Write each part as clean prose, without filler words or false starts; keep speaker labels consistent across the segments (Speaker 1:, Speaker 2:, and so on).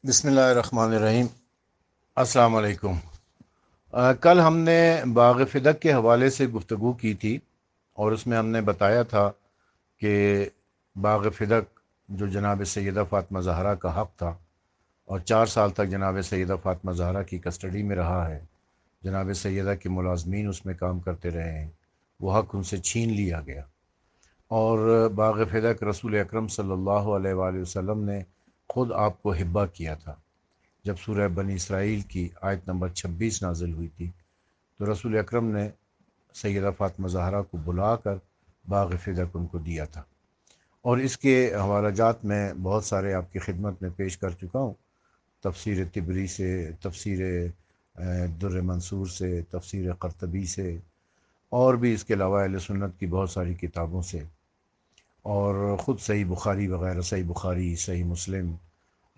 Speaker 1: بسم اللہ الرحمن الرحیم۔ السلام علیکم۔ کل ہم نے باغ فدق کے حوالے سے گفتگو کی تھی، اور اس میں ہم نے بتایا تھا کہ باغ فدق جو جناب سیدہ فاطمہ زہرا کا حق تھا، اور 4 سال تک جناب سیدہ فاطمہ زہرا کی کسٹڈی میں رہا ہے، جناب سیدہ کے ملازمین اس میں کام کرتے رہے ہیں، وہ حق ان سے چھین لیا گیا۔ اور باغ فدق رسول اکرم صلی اللہ علیہ وآلہ وسلم نے خود آپ کو ہبہ کیا تھا۔ جب سورہ بنی اسرائیل کی آیت نمبر 26 نازل ہوئی تھی، تو رسول اکرم نے سیدہ فاطمہ زہرا کو بلا کر باغ فدق ان کو دیا تھا، اور اس کے حوالہ جات میں بہت سارے آپ کی خدمت میں پیش کر چکا ہوں، تفسیر طبری سے، تفسیر در منصور سے، تفسیر قرطبی سے، اور بھی اس کے علاوہ اہل سنت کی بہت ساری کتابوں سے، اور خود صحیح بخاری وغیرہ، صحیح بخاری، صحیح مسلم،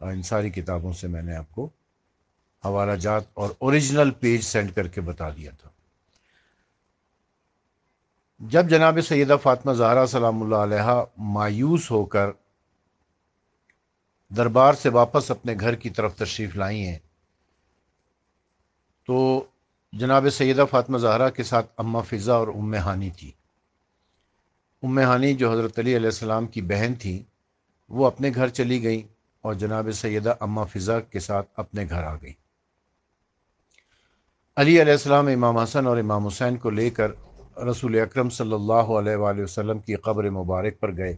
Speaker 1: ان ساری کتابوں سے میں نے آپ کو حوالہ جات اور اوریجنل پیج سینڈ کر کے بتا دیا تھا۔ جب جناب سیدہ فاطمہ زہرا سلام اللہ علیہا مایوس ہو کر دربار سے واپس اپنے گھر کی طرف تشریف لائی ہیں، تو جناب سیدہ فاطمہ زہرا کے ساتھ اماں فضا اور ام ہانی تھی۔ ام ہانی جو حضرت علی علیہ السلام کی بہن تھیں، وہ اپنے گھر چلی گئیں، اور جناب سیدہ اماں فضا کے ساتھ اپنے گھر آ گئی۔ علی علیہ السلام امام حسن اور امام حسین کو لے کر رسول اکرم صلی اللہ علیہ وآلہ وسلم کی قبر مبارک پر گئے،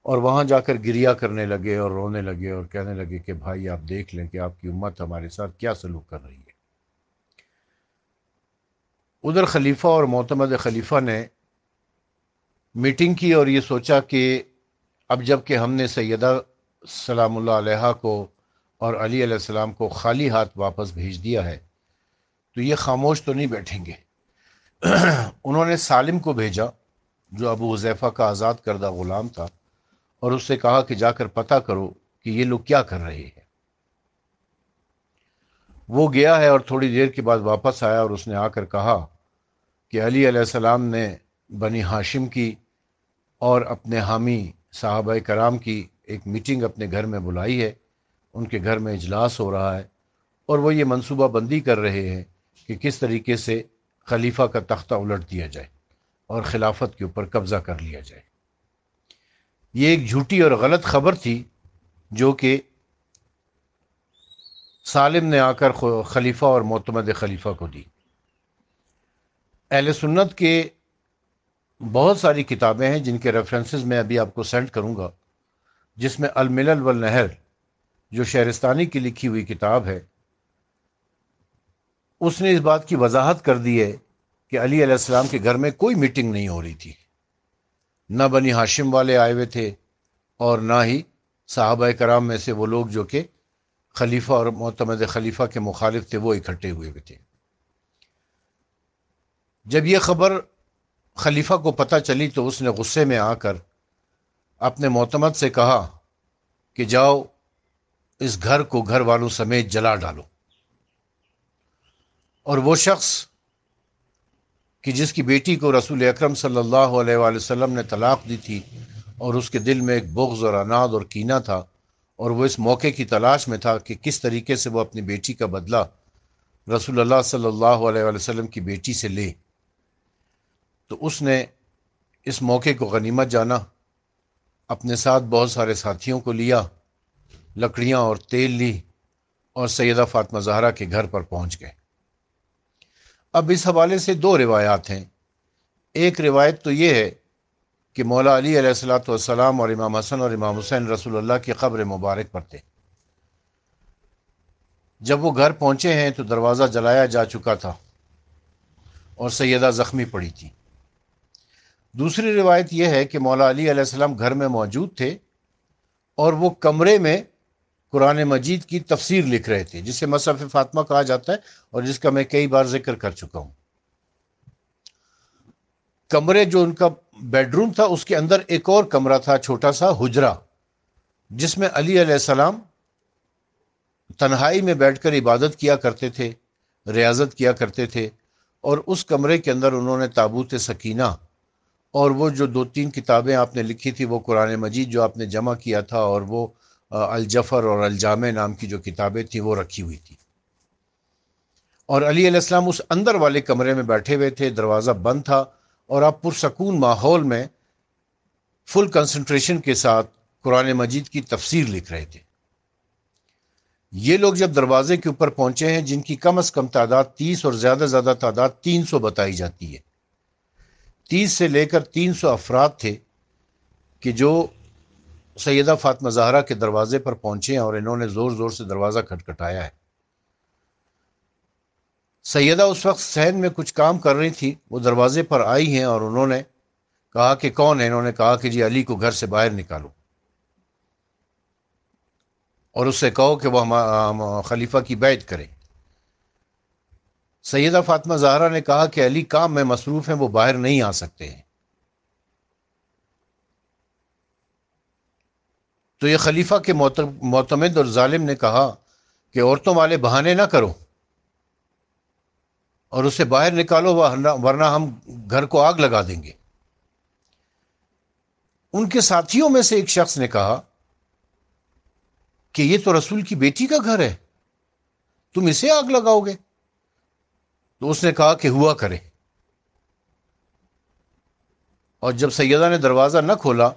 Speaker 1: اور وہاں جا کر گریہ کرنے لگے اور رونے لگے، اور کہنے لگے کہ بھائی آپ دیکھ لیں کہ آپ کی امت ہمارے ساتھ کیا سلوک کر رہی ہے۔ ادھر خلیفہ اور معتمد خلیفہ نے میٹنگ کی اور یہ سوچا کہ اب جب کہ ہم نے سیدہ سلام اللہ علیہا کو اور علی علیہ السلام کو خالی ہاتھ واپس بھیج دیا ہے، تو یہ خاموش تو نہیں بیٹھیں گے۔ انہوں نے سالم کو بھیجا، جو ابو حذیفہ کا آزاد کردہ غلام تھا، اور اس سے کہا کہ جا کر پتہ کرو کہ یہ لوگ کیا کر رہے ہیں۔ وہ گیا ہے اور تھوڑی دیر کے بعد واپس آیا، اور اس نے آ کر کہا کہ علی علیہ السلام نے بنی ہاشم کی اور اپنے حامی صحابہ کرام کی ایک میٹنگ اپنے گھر میں بلائی ہے، ان کے گھر میں اجلاس ہو رہا ہے، اور وہ یہ منصوبہ بندی کر رہے ہیں کہ کس طریقے سے خلیفہ کا تختہ الٹ دیا جائے اور خلافت کے اوپر قبضہ کر لیا جائے۔ یہ ایک جھوٹی اور غلط خبر تھی جو کہ سالم نے آ کر خلیفہ اور معتمد خلیفہ کو دی۔ اہل سنت کے بہت ساری کتابیں ہیں جن کے ریفرنسز میں ابھی آپ کو سینڈ کروں گا، جس میں الملل والنہر جو شہرستانی کی لکھی ہوئی کتاب ہے، اس نے اس بات کی وضاحت کر دی ہے کہ علی علیہ السلام کے گھر میں کوئی میٹنگ نہیں ہو رہی تھی، نہ بنی ہاشم والے آئے ہوئے تھے، اور نہ ہی صحابہ کرام میں سے وہ لوگ جو کہ خلیفہ اور معتمد خلیفہ کے مخالف تھے، وہ اکٹھے ہوئے تھے۔ جب یہ خبر خلیفہ کو پتہ چلی تو اس نے غصے میں آ کر اپنے معتمد سے کہا کہ جاؤ اس گھر کو گھر والوں سمیت جلا ڈالو۔ اور وہ شخص کہ جس کی بیٹی کو رسول اکرم صلی اللہ علیہ وآلہ وسلم نے طلاق دی تھی، اور اس کے دل میں ایک بغض اور عناد اور کینہ تھا، اور وہ اس موقع کی تلاش میں تھا کہ کس طریقے سے وہ اپنی بیٹی کا بدلہ رسول اللہ صلی اللہ علیہ وآلہ وسلم کی بیٹی سے لے، تو اس نے اس موقع کو غنیمت جانا، اپنے ساتھ بہت سارے ساتھیوں کو لیا، لکڑیاں اور تیل لی، اور سیدہ فاطمہ زہرا کے گھر پر پہنچ گئے۔ اب اس حوالے سے دو روایات ہیں۔ ایک روایت تو یہ ہے کہ مولا علی علیہ الصلوۃ والسلام اور امام حسن اور امام حسین رسول اللہ کی قبر مبارک پر تھے۔ جب وہ گھر پہنچے ہیں تو دروازہ جلایا جا چکا تھا، اور سیدہ زخمی پڑی تھی۔ دوسری روایت یہ ہے کہ مولا علی علیہ السلام گھر میں موجود تھے، اور وہ کمرے میں قرآن مجید کی تفسیر لکھ رہے تھے، جسے مصحف فاطمہ کہا جاتا ہے، اور جس کا میں کئی بار ذکر کر چکا ہوں۔ کمرے جو ان کا بیڈ روم تھا، اس کے اندر ایک اور کمرہ تھا، چھوٹا سا حجرہ، جس میں علی علیہ السلام تنہائی میں بیٹھ کر عبادت کیا کرتے تھے، ریاضت کیا کرتے تھے، اور اس کمرے کے اندر انہوں نے تابوت سکینہ اور وہ جو 2-3 کتابیں آپ نے لکھی تھی، وہ قرآن مجید جو آپ نے جمع کیا تھا، اور وہ الجفر اور الجامع نام کی جو کتابیں تھیں وہ رکھی ہوئی تھی، اور علی علیہ السلام اس اندر والے کمرے میں بیٹھے ہوئے تھے، دروازہ بند تھا، اور آپ پرسکون ماحول میں فل کنسنٹریشن کے ساتھ قرآن مجید کی تفسیر لکھ رہے تھے۔ یہ لوگ جب دروازے کے اوپر پہنچے ہیں، جن کی کم از کم تعداد 30 اور زیادہ زیادہ تعداد 300 بتائی جاتی ہے، 30 سے لے کر 300 افراد تھے کہ جو سیدہ فاطمہ زہرا کے دروازے پر پہنچے ہیں، اور انہوں نے زور زور سے دروازہ کھٹکھٹایا ہے۔ سیدہ اس وقت صحن میں کچھ کام کر رہی تھی، وہ دروازے پر آئی ہیں اور انہوں نے کہا کہ کون ہے؟ انہوں نے کہا کہ جی علی کو گھر سے باہر نکالو اور اس سے کہو کہ وہ ہم خلیفہ کی بیعت کرے۔ سیدہ فاطمہ زہرا نے کہا کہ علی کام میں مصروف ہیں، وہ باہر نہیں آ سکتے ہیں۔ تو یہ خلیفہ کے معتمد اور ظالم نے کہا کہ عورتوں والے بہانے نہ کرو اور اسے باہر نکالو، ورنہ ہم گھر کو آگ لگا دیں گے۔ ان کے ساتھیوں میں سے ایک شخص نے کہا کہ یہ تو رسول کی بیٹی کا گھر ہے، تم اسے آگ لگاؤ گے؟ تو اس نے کہا کہ ہوا کرے۔ اور جب سیدہ نے دروازہ نہ کھولا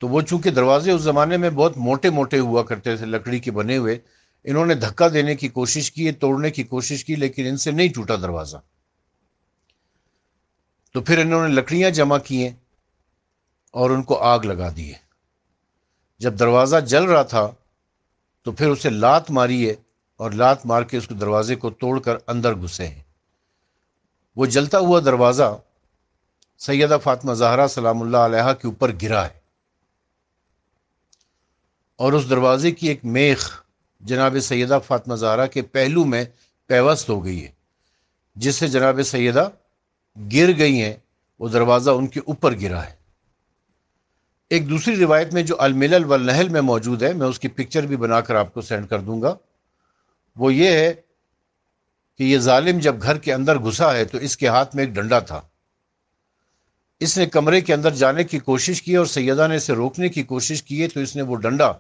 Speaker 1: تو وہ، چونکہ دروازے اس زمانے میں بہت موٹے موٹے ہوا کرتے تھے، لکڑی کے بنے ہوئے، انہوں نے دھکا دینے کی کوشش کی، توڑنے کی کوشش کی، لیکن ان سے نہیں ٹوٹا دروازہ۔ تو پھر انہوں نے لکڑیاں جمع کی ہیں اور ان کو آگ لگا دی ہے۔ جب دروازہ جل رہا تھا تو پھر اسے لات ماری ہے، اور لات مار کے اس کو دروازے کو توڑ کر اندر گھسے ہیں۔ وہ جلتا ہوا دروازہ سیدہ فاطمہ زہرا سلام اللہ علیہا کے اوپر گرا ہے، اور اس دروازے کی ایک میخ جناب سیدہ فاطمہ زہرا کے پہلو میں پیوست ہو گئی ہے، جس سے جناب سیدہ گر گئی ہیں، وہ دروازہ ان کے اوپر گرا ہے۔ ایک دوسری روایت میں جو الملل والنحل میں موجود ہے، میں اس کی پکچر بھی بنا کر آپ کو سینڈ کر دوں گا، وہ یہ ہے کہ یہ ظالم جب گھر کے اندر گھسا ہے تو اس کے ہاتھ میں ایک ڈنڈا تھا۔ اس نے کمرے کے اندر جانے کی کوشش کی اور سیدہ نے اسے روکنے کی کوشش کی ہے، تو اس نے وہ ڈنڈا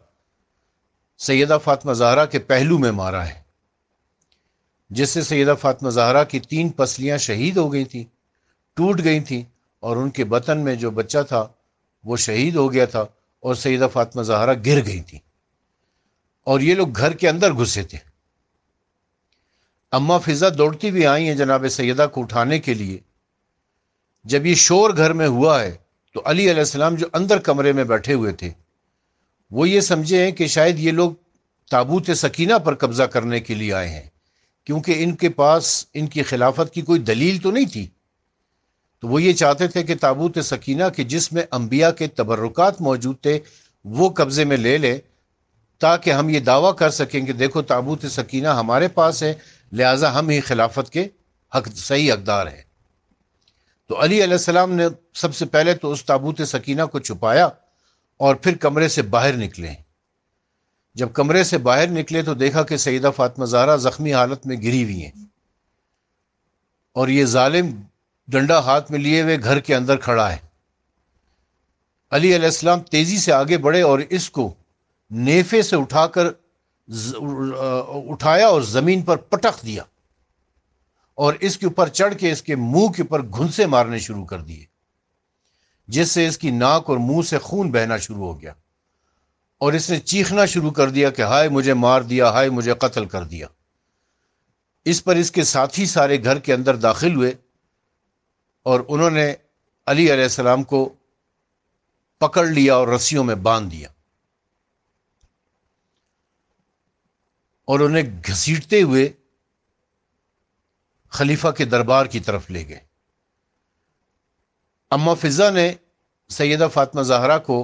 Speaker 1: سیدہ فاطمہ زہرا کے پہلو میں مارا ہے، جس سے سیدہ فاطمہ زہرا کی 3 پسلیاں شہید ہو گئی تھیں، ٹوٹ گئی تھیں، اور ان کے بطن میں جو بچہ تھا وہ شہید ہو گیا تھا، اور سیدہ فاطمہ زہرا گر گئی تھیں، اور یہ لوگ گھر کے اندر گھسے تھے۔ اماں فضا دوڑتی بھی آئی ہیں جناب سیدہ کو اٹھانے کے لیے۔ جب یہ شور گھر میں ہوا ہے تو علی علیہ السلام جو اندر کمرے میں بیٹھے ہوئے تھے، وہ یہ سمجھے ہیں کہ شاید یہ لوگ تابوت سکینہ پر قبضہ کرنے کے لیے آئے ہیں، کیونکہ ان کے پاس ان کی خلافت کی کوئی دلیل تو نہیں تھی۔ تو وہ یہ چاہتے تھے کہ تابوت سکینہ کے جس میں انبیاء کے تبرکات موجود تھے وہ قبضے میں لے لیں، تاکہ ہم یہ دعویٰ کر سکیں کہ دیکھو تابوت سکینہ ہمارے پاس ہے، لہٰذا ہم ہی خلافت کے صحیح حقدار ہیں۔ تو علی علیہ السلام نے سب سے پہلے تو اس تابوت سکینہ کو چھپایا اور پھر کمرے سے باہر نکلے۔ جب کمرے سے باہر نکلے تو دیکھا کہ سیدہ فاطمہ زہرا زخمی حالت میں گری ہوئی ہیں، اور یہ ظالم ڈنڈا ہاتھ میں لیے ہوئے گھر کے اندر کھڑا ہے۔ علی علیہ السلام تیزی سے آگے بڑھے اور اس کو نیفے سے اٹھایا اور زمین پر پٹخ دیا، اور اس کے اوپر چڑھ کے اس کے منہ کے اوپر گھنسے مارنے شروع کر دیے، جس سے اس کی ناک اور منہ سے خون بہنا شروع ہو گیا، اور اس نے چیخنا شروع کر دیا کہ ہائے مجھے مار دیا، ہائے مجھے قتل کر دیا۔ اس پر اس کے ساتھی سارے گھر کے اندر داخل ہوئے اور انہوں نے علی علیہ السلام کو پکڑ لیا اور رسیوں میں باندھ دیا، اور انہیں گھسیٹتے ہوئے خلیفہ کے دربار کی طرف لے گئے۔ اماں فضا نے سیدہ فاطمہ زہرا کو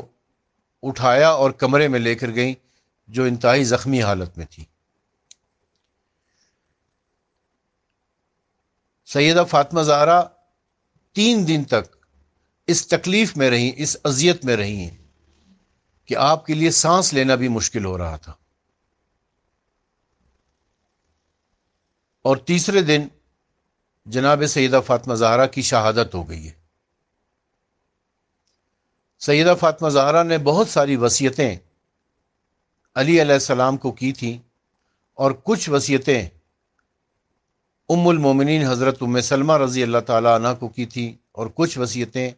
Speaker 1: اٹھایا اور کمرے میں لے کر گئیں، جو انتہائی زخمی حالت میں تھی۔ سیدہ فاطمہ زہرا 3 دن تک اس تکلیف میں رہیں، اس اذیت میں رہی ہیں کہ آپ کے لیے سانس لینا بھی مشکل ہو رہا تھا۔ اور تیسرے دن جناب سیدہ فاطمہ زہرا کی شہادت ہو گئی ہے۔ سیدہ فاطمہ زہرا نے بہت ساری وصیتیں علی علیہ السلام کو کی تھیں، اور کچھ وصیتیں ام المومنین حضرت ام سلمہ رضی اللہ تعالیٰ عنہ کو کی تھیں، اور کچھ وصیتیں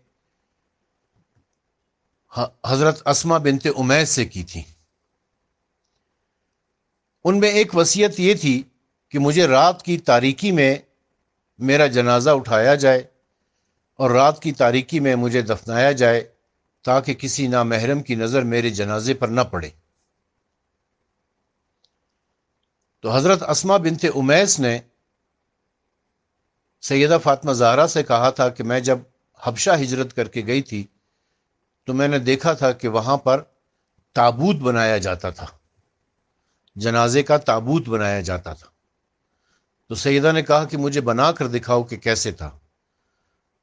Speaker 1: حضرت اسماء بنت امیس سے کی تھیں۔ ان میں ایک وصیت یہ تھی کہ مجھے رات کی تاریکی میں میرا جنازہ اٹھایا جائے اور رات کی تاریکی میں مجھے دفنایا جائے، تاکہ کسی نامحرم کی نظر میرے جنازے پر نہ پڑے۔ تو حضرت اسماء بنت امیس نے سیدہ فاطمہ زہرا سے کہا تھا کہ میں جب حبشہ ہجرت کر کے گئی تھی تو میں نے دیکھا تھا کہ وہاں پر تابوت بنایا جاتا تھا، جنازے کا تابوت بنایا جاتا تھا۔ تو سیدہ نے کہا کہ مجھے بنا کر دکھاؤ کہ کیسے تھا۔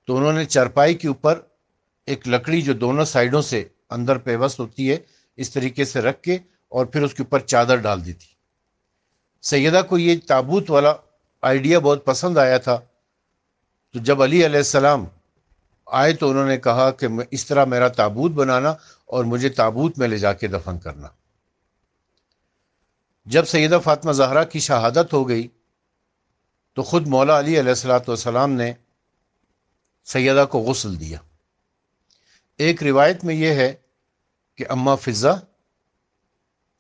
Speaker 1: تو انہوں نے چارپائی کے اوپر ایک لکڑی جو دونوں سائیڈوں سے اندر پیوست ہوتی ہے اس طریقے سے رکھ کے، اور پھر اس کے اوپر چادر ڈال دی تھی۔ سیدہ کو یہ تابوت والا آئیڈیا بہت پسند آیا تھا، تو جب علی علیہ السلام آئے تو انہوں نے کہا کہ اس طرح میرا تابوت بنانا اور مجھے تابوت میں لے جا کے دفن کرنا۔ جب سیدہ فاطمہ زہرا کی شہادت ہو گئی تو خود مولا علی علیہ الصلوۃ والسلام نے سیدہ کو غسل دیا۔ ایک روایت میں یہ ہے کہ اماں فضہ،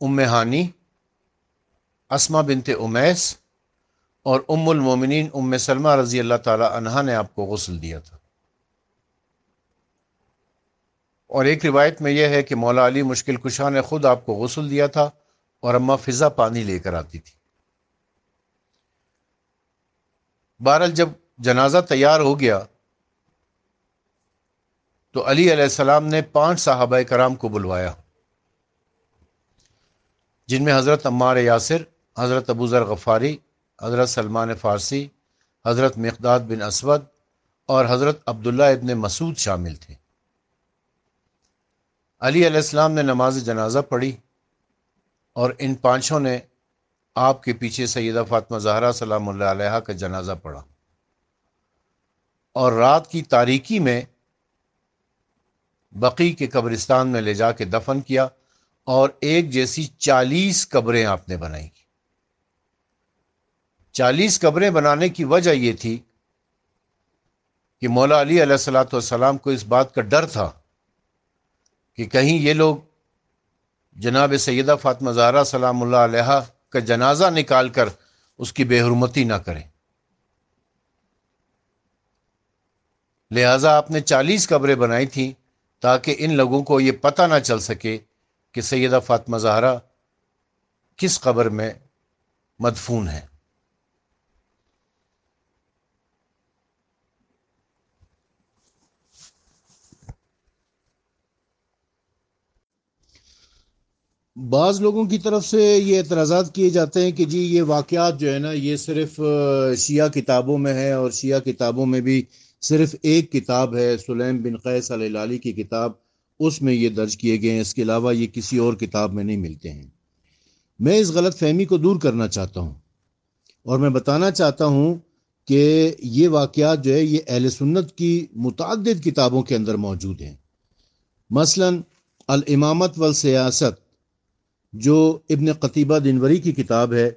Speaker 1: ام ہانی، اسماء بنت امیس اور ام المومنین ام سلمہ رضی اللہ تعالی عنہا نے آپ کو غسل دیا تھا۔ اور ایک روایت میں یہ ہے کہ مولا علی مشکل کشا نے خود آپ کو غسل دیا تھا اور اماں فضہ پانی لے کر آتی تھی۔ بہرحال جب جنازہ تیار ہو گیا تو علی علیہ السلام نے 5 صحابہ کرام کو بلوایا، جن میں حضرت عمار یاسر، حضرت ابو ذر غفاری، حضرت سلمان فارسی، حضرت مقداد بن اسود اور حضرت عبداللہ ابن مسعود شامل تھے۔ علی علیہ السلام نے نماز جنازہ پڑھی اور ان 5 نے آپ کے پیچھے سیدہ فاطمہ زہرا سلام اللہ علیہا کا جنازہ پڑھا، اور رات کی تاریکی میں بقیع کے قبرستان میں لے جا کے دفن کیا، اور ایک جیسی 40 قبریں آپ نے بنائی۔ 40 قبریں بنانے کی وجہ یہ تھی کہ مولا علی علیہ الصلوۃ والسلام کو اس بات کا ڈر تھا کہ کہیں یہ لوگ جناب سیدہ فاطمہ زہرا سلام اللہ علیہا کا جنازہ نکال کر اس کی بے حرمتی نہ کریں، لہٰذا آپ نے 40 قبریں بنائی تھیں تاکہ ان لوگوں کو یہ پتہ نہ چل سکے کہ سیدہ فاطمہ زہرا کس قبر میں مدفون ہے۔ بعض لوگوں کی طرف سے یہ اعتراضات کیے جاتے ہیں کہ جی یہ واقعات جو ہے نا یہ صرف شیعہ کتابوں میں ہے، اور شیعہ کتابوں میں بھی صرف ایک کتاب ہے سلیم بن قیس الہلالی کی کتاب، اس میں یہ درج کیے گئے ہیں، اس کے علاوہ یہ کسی اور کتاب میں نہیں ملتے ہیں۔ میں اس غلط فہمی کو دور کرنا چاہتا ہوں، اور میں بتانا چاہتا ہوں کہ یہ واقعات جو ہے یہ اہل سنت کی متعدد کتابوں کے اندر موجود ہیں۔ مثلا الامامت والسیاست جو ابن قتیبہ دنوری کی کتاب ہے،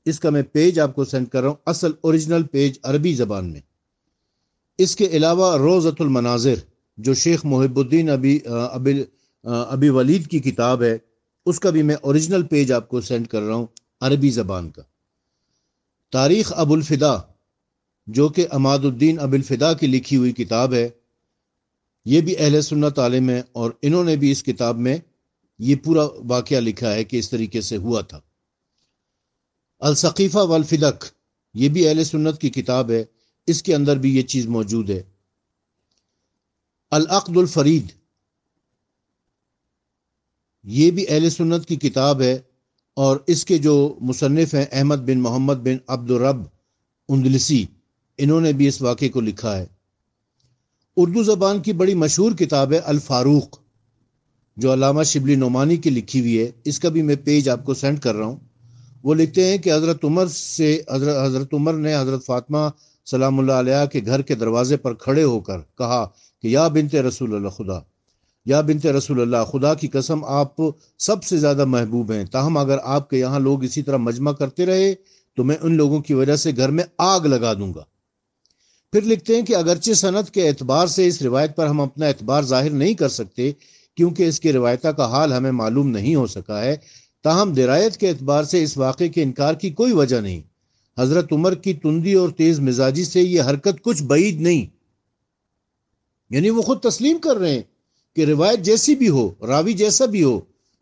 Speaker 1: اس کا میں پیج آپ کو سینڈ کر رہا ہوں، اصل اوریجنل پیج عربی زبان میں۔ اس کے علاوہ روضۃ المناظر جو شیخ محب الدین ابی ولید کی کتاب ہے، اس کا بھی میں اوریجنل پیج آپ کو سینڈ کر رہا ہوں عربی زبان کا۔ تاریخ ابو الفدا جو کہ عماد الدین ابو الفدا کی لکھی ہوئی کتاب ہے، یہ بھی اہل سنت عالم ہے، اور انہوں نے بھی اس کتاب میں یہ پورا واقعہ لکھا ہے کہ اس طریقے سے ہوا تھا۔ السقیفہ والفدق یہ بھی اہل سنت کی کتاب ہے، اس کے اندر بھی یہ چیز موجود ہے۔ العقد الفرید یہ بھی اہل سنت کی کتاب ہے، اور اس کے جو مصنف ہیں احمد بن محمد بن عبد الرب اندلسی، انہوں نے بھی اس واقعے کو لکھا ہے۔ اردو زبان کی بڑی مشہور کتاب ہے الفاروق جو علامہ شبلی نعمانی کی لکھی ہوئی ہے، اس کا بھی میں پیج آپ کو سینڈ کر رہا ہوں۔ وہ لکھتے ہیں کہ حضرت عمر نے حضرت فاطمہ سلام اللہ علیہ کے گھر کے دروازے پر کھڑے ہو کر کہا کہ یا بنت رسول اللہ خدا، یا بنت رسول اللہ، خدا کی قسم آپ سب سے زیادہ محبوب ہیں، تاہم اگر آپ کے یہاں لوگ اسی طرح مجمع کرتے رہے تو میں ان لوگوں کی وجہ سے گھر میں آگ لگا دوں گا۔ پھر لکھتے ہیں کہ اگرچہ سند کے اعتبار سے اس روایت پر ہم اپنا اعتبار ظاہر نہیں کر سکتے کیونکہ اس کے روایتہ کا حال ہمیں معلوم نہیں ہو سکا ہے، تاہم درایت کے اعتبار سے اس واقعے کے انکار کی کوئی وجہ نہیں۔ حضرت عمر کی تندی اور تیز مزاجی سے یہ حرکت کچھ بعید نہیں، یعنی وہ خود تسلیم کر رہے ہیں کہ روایت جیسی بھی ہو، راوی جیسا بھی ہو،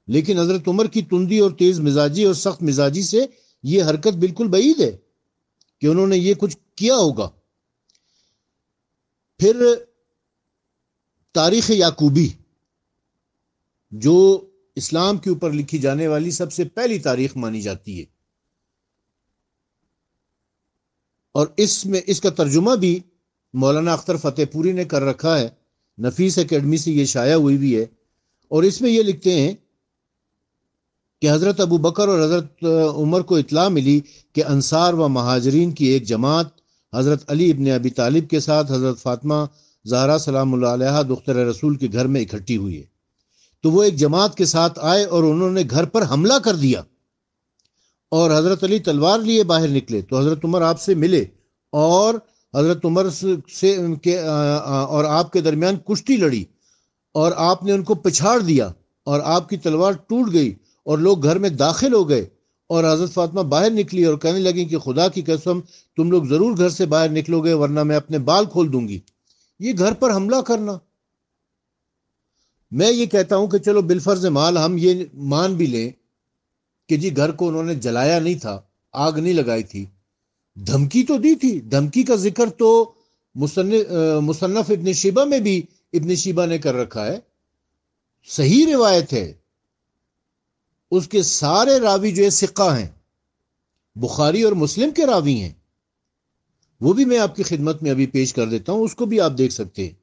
Speaker 1: لیکن حضرت عمر کی تندی اور تیز مزاجی اور سخت مزاجی سے یہ حرکت بالکل بعید ہے کہ انہوں نے یہ کچھ کیا ہوگا۔ پھر تاریخ یعقوبی، جو اسلام کے اوپر لکھی جانے والی سب سے پہلی تاریخ مانی جاتی ہے، اور اس میں اس کا ترجمہ بھی مولانا اختر فتح پوری نے کر رکھا ہے، نفیس اکیڈمی سے یہ شائع ہوئی بھی ہے، اور اس میں یہ لکھتے ہیں کہ حضرت ابو بکر اور حضرت عمر کو اطلاع ملی کہ انصار و مہاجرین کی ایک جماعت حضرت علی ابن ابی طالب کے ساتھ حضرت فاطمہ زہرا سلام اللہ علیہا دختر رسول کے گھر میں اکٹھی ہوئی ہے، تو وہ ایک جماعت کے ساتھ آئے اور انہوں نے گھر پر حملہ کر دیا، اور حضرت علی تلوار لیے باہر نکلے تو حضرت عمر آپ سے ملے، اور حضرت عمر سے اور آپ کے درمیان کشتی لڑی، اور آپ نے ان کو پچھاڑ دیا اور آپ کی تلوار ٹوٹ گئی اور لوگ گھر میں داخل ہو گئے، اور حضرت فاطمہ باہر نکلی اور کہنے لگیں کہ خدا کی قسم تم لوگ ضرور گھر سے باہر نکلو گے ورنہ میں اپنے بال کھول دوں گی۔ یہ گھر پر حملہ کرنا، میں یہ کہتا ہوں کہ چلو بالفرض مال ہم یہ مان بھی لیں کہ جی گھر کو انہوں نے جلایا نہیں تھا، آگ نہیں لگائی تھی، دھمکی تو دی تھی۔ دھمکی کا ذکر تو مصنف ابن شیبہ میں بھی ابن شیبہ نے کر رکھا ہے، صحیح روایت ہے، اس کے سارے راوی جو ہے ثقہ ہیں، بخاری اور مسلم کے راوی ہیں، وہ بھی میں آپ کی خدمت میں ابھی پیش کر دیتا ہوں، اس کو بھی آپ دیکھ سکتے ہیں۔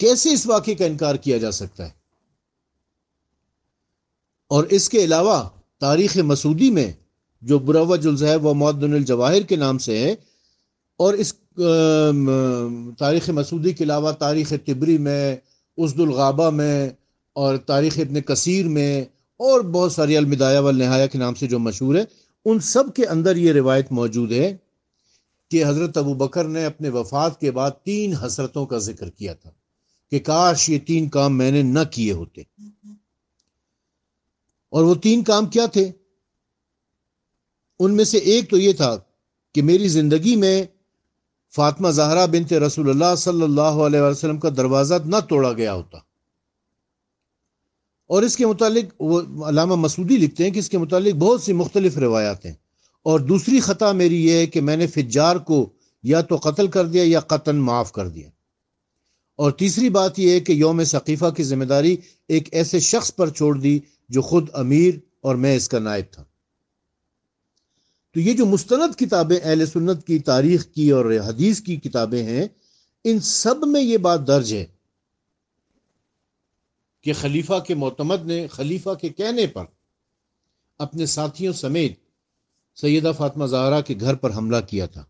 Speaker 1: کیسے اس واقعے کا انکار کیا جا سکتا ہے؟ اور اس کے علاوہ تاریخ مسعودی میں جو مروج الذہب و معدن الجواہر کے نام سے ہے، اور اس تاریخ مسعودی کے علاوہ تاریخ طبری میں، اسد الغابہ میں، اور تاریخ ابن کثیر میں، اور بہت ساری البدایہ والنہایہ کے نام سے جو مشہور ہے، ان سب کے اندر یہ روایت موجود ہے کہ حضرت ابو بکر نے اپنے وفات کے بعد 3 حسرتوں کا ذکر کیا تھا کہ کاش یہ 3 کام میں نے نہ کیے ہوتے۔ اور وہ 3 کام کیا تھے؟ ان میں سے ایک تو یہ تھا کہ میری زندگی میں فاطمہ زہرا بنت رسول اللہ صلی اللہ علیہ وسلم کا دروازہ نہ توڑا گیا ہوتا، اور اس کے متعلق وہ علامہ مسعودی لکھتے ہیں کہ اس کے متعلق بہت سی مختلف روایات ہیں۔ اور دوسری خطا میری یہ ہے کہ میں نے فجار کو یا تو قتل کر دیا یا قطعاً معاف کر دیا۔ اور تیسری بات یہ ہے کہ یوم ثقیفہ کی ذمہ داری ایک ایسے شخص پر چھوڑ دی جو خود امیر اور میں اس کا نائب تھا۔ تو یہ جو مستند کتابیں اہل سنت کی تاریخ کی اور حدیث کی کتابیں ہیں، ان سب میں یہ بات درج ہے کہ خلیفہ کے معتمد نے خلیفہ کے کہنے پر اپنے ساتھیوں سمیت سیدہ فاطمہ زہرا کے گھر پر حملہ کیا تھا۔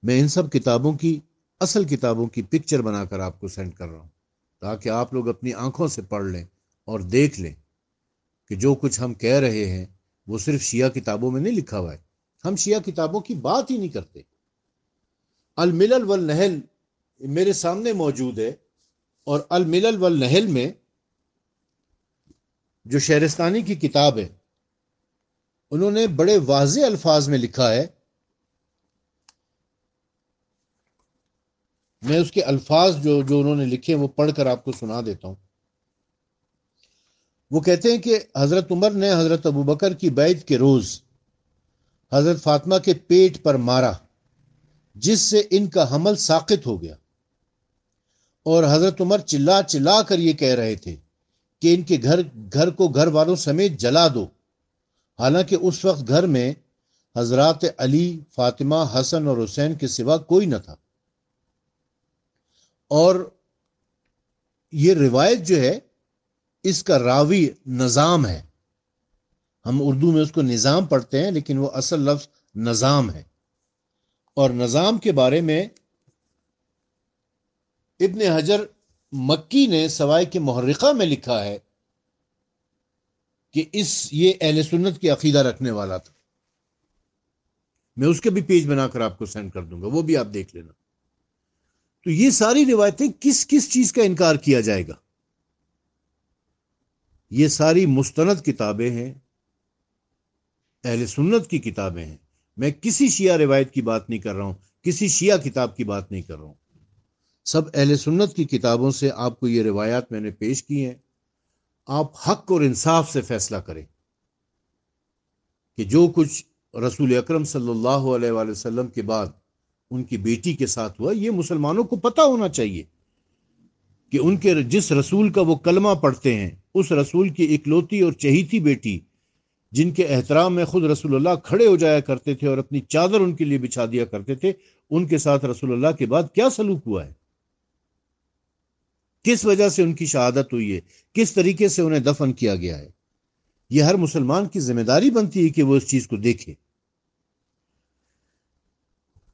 Speaker 1: میں ان سب کتابوں کی، اصل کتابوں کی پکچر بنا کر آپ کو سینڈ کر رہا ہوں تاکہ آپ لوگ اپنی آنکھوں سے پڑھ لیں اور دیکھ لیں کہ جو کچھ ہم کہہ رہے ہیں وہ صرف شیعہ کتابوں میں نہیں لکھا ہوا ہے۔ ہم شیعہ کتابوں کی بات ہی نہیں کرتے۔ الملل والنحل میرے سامنے موجود ہے، اور الملل والنحل میں جو شہرستانی کی کتاب ہے، انہوں نے بڑے واضح الفاظ میں لکھا ہے، میں اس کے الفاظ جو انہوں نے لکھے ہیں وہ پڑھ کر آپ کو سنا دیتا ہوں۔ وہ کہتے ہیں کہ حضرت عمر نے حضرت ابو بکر کی بیعت کے روز حضرت فاطمہ کے پیٹ پر مارا، جس سے ان کا حمل ساقط ہو گیا، اور حضرت عمر چلا چلا کر یہ کہہ رہے تھے کہ ان کے گھر کو گھر والوں سمیت جلا دو، حالانکہ اس وقت گھر میں حضرات علی، فاطمہ، حسن اور حسین کے سوا کوئی نہ تھا۔ اور یہ روایت جو ہے اس کا راوی نظام ہے، ہم اردو میں اس کو نظام پڑھتے ہیں لیکن وہ اصل لفظ نظام ہے۔ اور نظام کے بارے میں ابن حجر مکی نے سوائے کے محرقہ میں لکھا ہے کہ یہ اہل سنت کی عقیدہ رکھنے والا تھا. میں اس کے بھی پیج بنا کر آپ کو سینڈ کر دوں گا, وہ بھی آپ دیکھ لینا. تو یہ ساری روایتیں کس کس چیز کا انکار کیا جائے گا؟ یہ ساری مستند کتابیں ہیں, اہل سنت کی کتابیں ہیں. میں کسی شیعہ روایت کی بات نہیں کر رہا ہوں, کسی شیعہ کتاب کی بات نہیں کر رہا ہوں. سب اہل سنت کی کتابوں سے آپ کو یہ روایات میں نے پیش کی ہیں. آپ حق اور انصاف سے فیصلہ کریں کہ جو کچھ رسول اکرم صلی اللہ علیہ وآلہ وسلم کے بعد ان کی بیٹی کے ساتھ ہوا, یہ مسلمانوں کو پتہ ہونا چاہیے کہ ان کے جس رسول کا وہ کلمہ پڑھتے ہیں, اس رسول کی اکلوتی اور چہیتی بیٹی, جن کے احترام میں خود رسول اللہ کھڑے ہو جایا کرتے تھے اور اپنی چادر ان کے لیے بچھا دیا کرتے تھے, ان کے ساتھ رسول اللہ کے بعد کیا سلوک ہوا ہے, کس وجہ سے ان کی شہادت ہوئی ہے, کس طریقے سے انہیں دفن کیا گیا ہے. یہ ہر مسلمان کی ذمہ داری بنتی ہے کہ وہ اس چیز کو دیکھے.